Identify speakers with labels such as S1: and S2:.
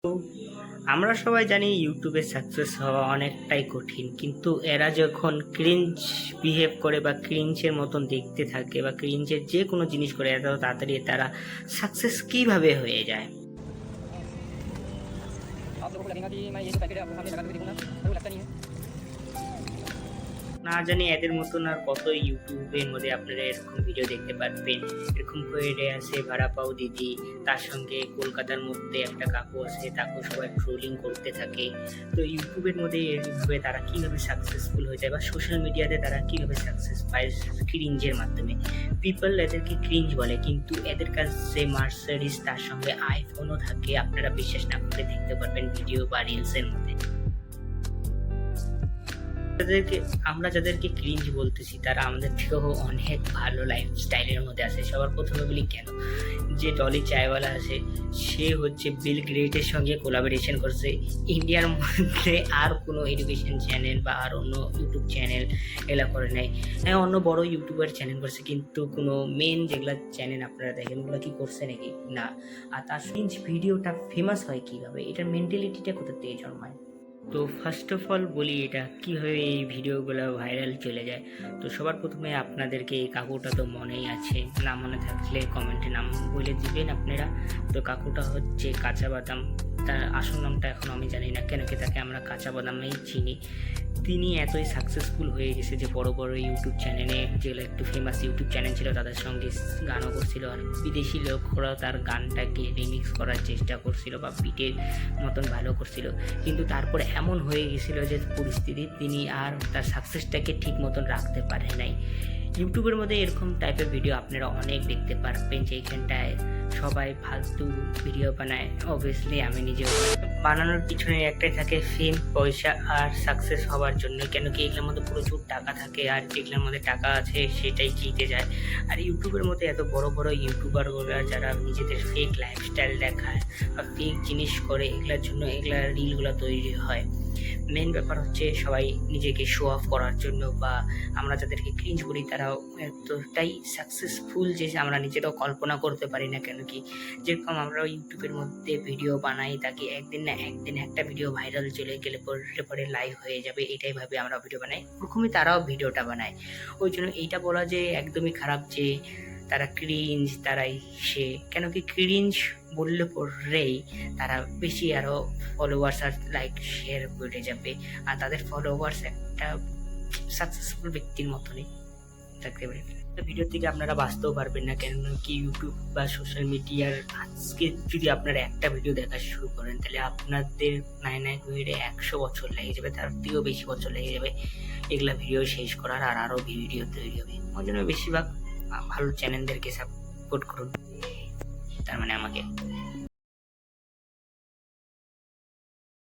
S1: তো আমরা সবাই জানি ইউটিউবে সাকসেস হওয়া অনেকটাই কঠিন, কিন্তু এরা যখন ক্রিঞ্জ বিহেভ করে বা ক্রিঞ্জের মতন দেখতে থাকে বা ক্রিঞ্জের যে কোনো জিনিস করে এত তাড়াতাড়ি তারা সাকসেস কিভাবে হয়ে যায়।
S2: आप लोगों को लगेगा कि मैं ये जो पैकेट है आपको सामने लगा के देखूंगा, पर वो लगता नहीं है।
S1: না জানি এদের মতন আর কত ইউটিউবের মধ্যে আপনারা এরকম ভিডিও দেখতে পারবেন। এরকম করে আছে ভাড়া পাও দিদি, তার সঙ্গে কলকাতার মধ্যে একটা কাকু আছে, তাকেও সবাই ট্রোলিং করতে থাকে। তো ইউটিউবের মধ্যে এইভাবে তারা কীভাবে সাকসেসফুল হয়ে যায় বা সোশ্যাল মিডিয়াতে তারা কীভাবে সাকসেস পায় ক্রিঞ্জের মাধ্যমে। পিপল এদেরকে ক্রিঞ্জ বলে, কিন্তু এদের কাছে মার্সিডিজ তার সঙ্গে আইফোনও থাকে। আপনারা বিশ্বাস না করলে দেখতে পারবেন ভিডিও বা রিলসের মধ্যে। আমরা যাদেরকে ক্রিঞ্জ বলতেছি তারা আমাদের থেকেও অনেক ভালো লাইফস্টাইলের মধ্যে আছে। সবার প্রথমে বলি কেন, যে ডলি চায়ওয়ালা আছে সে হচ্ছে বিল গ্রেটের সঙ্গে কোলাবোরেশন করছে। ইন্ডিয়ার মধ্যে আর কোনো এডুকেশন চ্যানেল বা আর অন্য ইউটিউব চ্যানেল এগুলা করে নাই। হ্যাঁ, অন্য বড় ইউটিউবার চ্যানেল করছে, কিন্তু কোনো মেন যেগুলা চ্যানেল আপনারা দেখেন ওগুলো কি করছে নাকি না। আর তার ক্রিঞ্জ ভিডিওটা ফেমাস হয় কীভাবে, এটার মেন্টালিটিটা কোথা থেকে জন্মায়। তো ফার্স্ট অফ অল বলি এটা কীভাবে এই ভিডিওগুলো ভাইরাল চলে যায়। তো সবার প্রথমে আপনাদেরকে এই কাকুটা তো মনেই আছে, না মনে থাকলে কমেন্টে নাম বলে দিবেন আপনারা। তো কাকুটা হচ্ছে কাঁচা বাদাম, তার আসল নামটা এখন আমি জানি না, কেন কি তাকে আমরা কাঁচা বাদামেই চিনি। তিনি এতই সাকসেসফুল হয়ে গেছে যে বড় বড় ইউটিউব চ্যানেলে, যেগুলো একটু ফেমাস ইউটিউব চ্যানেল ছিল তাদের সঙ্গে গানও করছিল, আর বিদেশি লোকরাও তার গানটাকে রিমিক্স করার চেষ্টা করছিল বা বিটের মতন ভালো করছিল। কিন্তু তারপরে এমন হয়ে গেছিলো যে পরিস্থিতি, তিনি আর তার সাকসেসটাকে ঠিক মতন রাখতে পারে নাই। ইউটিউবের মধ্যে এরকম টাইপের ভিডিও আপনারা অনেক দেখতে পারবেন, যেখানটায় সবাই ফালতু ভিডিও বানায়। অবভিয়াসলি আমি নিজেও বানানোর পিছনে একটাই থাকে, ফেম, পয়সা আর সাকসেস হওয়ার জন্য। কেন কি এগুলোর মধ্যে প্রচুর টাকা থাকে, আর যেগুলোর মধ্যে টাকা আছে সেটাই জিতে যায়। আর ইউটিউবের মধ্যে এত বড় বড় ইউটিউবারগুলো যারা নিজেদের ফেক লাইফস্টাইল দেখায় বা ফেক জিনিস করে, এগুলোর জন্য এগুলা রিলগুলো তৈরি হয়। মেন ব্যাপার হচ্ছে সবাই নিজেকে শো অফ করার জন্য, বা আমরা যাদেরকে ক্রিঞ্জ করি তারাও এতটাই সাকসেসফুল যে আমরা নিজেরাও কল্পনা করতে পারি না। কেন কি যেরকম আমরা ইউটিউবের মধ্যে ভিডিও বানাই, তাকে একদিন না একদিন একটা ভিডিও ভাইরাল চলে গেলে পরে লাইভ হয়ে যাবে, এটাই ভাবে আমরা ভিডিও বানাই। ওরকমই তারাও ভিডিওটা বানায়। ওই জন্য এইটা বলা যে একদমই খারাপ যে তারা ক্রিঞ্জ, তারাই সে। কেন কি ক্রিঞ্জ বললে পরেই তারা বেশি আরও ফলোয়ার্স আর লাইক শেয়ার বেড়ে যাবে, আর তাদের ফলোয়ার্স একটা সাকসেসফুল ব্যক্তির মতনই থাকতে পারে। ভিডিও থেকে আপনারা বাঁচতেও পারবেন না, কেন কি ইউটিউব বা সোশ্যাল মিডিয়ার আজকে যদি আপনারা একটা ভিডিও দেখা শুরু করেন তাহলে আপনাদের নাই করে 100 বছর লেগে যাবে, তার থেকেও বেশি বছর লেগে যাবে এগুলা ভিডিও শেষ করার, আর আরও ভিডিও তৈরি হবে। ওই জন্য বেশিরভাগ ভালো চ্যানেলদেরকে সাপোর্ট করুন, তার মানে আমাকে।